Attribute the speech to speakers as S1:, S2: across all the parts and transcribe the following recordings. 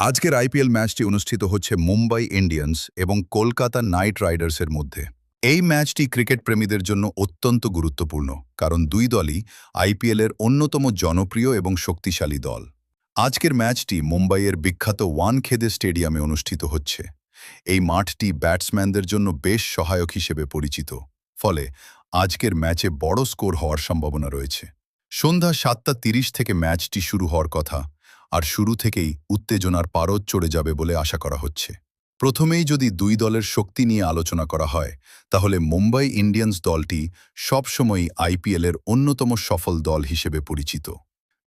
S1: আজকের আইপিএল ম্যাচটি অনুষ্ঠিত হচ্ছে মুম্বাই ইন্ডিয়ান্স এবং কলকাতা নাইট রাইডার্সের মধ্যে। এই ম্যাচটি ক্রিকেট প্রেমীদের জন্য অত্যন্ত গুরুত্বপূর্ণ, কারণ দুই দলই আইপিএলের অন্যতম জনপ্রিয় এবং শক্তিশালী দল। আজকের ম্যাচটি মুম্বাইয়ের বিখ্যাত ওয়ানখেদে স্টেডিয়ামে অনুষ্ঠিত হচ্ছে। এই মাঠটি ব্যাটসম্যানদের জন্য বেশ সহায়ক হিসেবে পরিচিত, ফলে আজকের ম্যাচে বড় স্কোর হওয়ার সম্ভাবনা রয়েছে। সন্ধ্যা 7:30 থেকে ম্যাচটি শুরু হওয়ার কথা, আর শুরু থেকেই উত্তেজনার পারদ চড়ে যাবে বলে আশা করা হচ্ছে। প্রথমেই যদি দুই দলের শক্তি নিয়ে আলোচনা করা হয়, তাহলে মুম্বাই ইন্ডিয়ান্স দলটি সবসময়ই আইপিএলের অন্যতম সফল দল হিসেবে পরিচিত।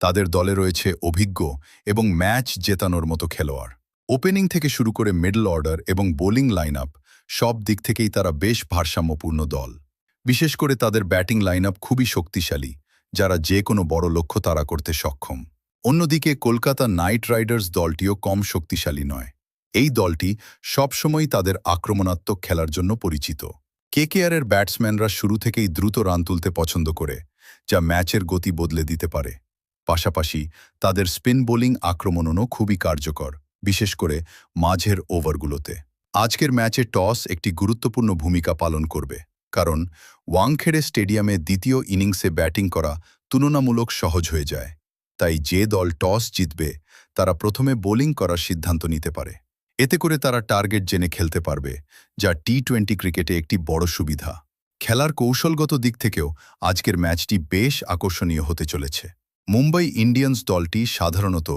S1: তাদের দলে রয়েছে অভিজ্ঞ এবং ম্যাচ জেতানোর মতো খেলোয়াড়। ওপেনিং থেকে শুরু করে মিডল অর্ডার এবং বোলিং লাইন আপ, সব দিক থেকেই তারা বেশ ভারসাম্যপূর্ণ দল। বিশেষ করে তাদের ব্যাটিং লাইন আপ খুবই শক্তিশালী, যারা যে কোনো বড় লক্ষ্য তাড়া করতে সক্ষম। অন্যদিকে কলকাতা নাইট রাইডার্স দলটিও কম শক্তিশালী নয়। এই দলটি সবসময়ই তাদের আক্রমণাত্মক খেলার জন্য পরিচিত। কেকেআরের ব্যাটসম্যানরা শুরু থেকেই দ্রুত রান তুলতে পছন্দ করে, যা ম্যাচের গতি বদলে দিতে পারে। পাশাপাশি তাদের স্পিন বোলিং আক্রমণও খুবই কার্যকর, বিশেষ করে মাঝের ওভারগুলোতে। আজকের ম্যাচে টস একটি গুরুত্বপূর্ণ ভূমিকা পালন করবে, কারণ ওয়াংখেড়ে স্টেডিয়ামে দ্বিতীয় ইনিংসে ব্যাটিং করা তুলনামূলক সহজ হয়ে যায়। তাই যে দল টস জিতবে, তারা প্রথমে বোলিং করার সিদ্ধান্ত নিতে পারে। এতে করে তারা টার্গেট জেনে খেলতে পারবে, যা টি-20 ক্রিকেটে একটি বড় সুবিধা। খেলার কৌশলগত দিক থেকেও আজকের ম্যাচটি বেশ আকর্ষণীয় হতে চলেছে। মুম্বাই ইন্ডিয়ান্স দলটি সাধারণত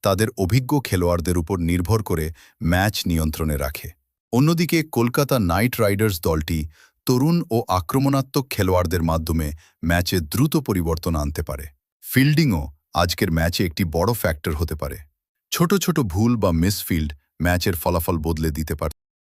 S1: তাদের অভিজ্ঞ খেলোয়াড়দের উপর নির্ভর করে ম্যাচ নিয়ন্ত্রণে রাখে। অন্যদিকে কলকাতা নাইট রাইডার্স দলটি তরুণ ও আক্রমণাত্মক খেলোয়াড়দের মাধ্যমে ম্যাচে দ্রুত পরিবর্তন আনতে পারে। ফিল্ডিংও আজকের ম্যাচে একটি বড় ফ্যাক্টর হতে পারে। ছোট ছোট ভুল বা মিসফিল্ড ম্যাচের ফলাফল বদলে দিতে পারে।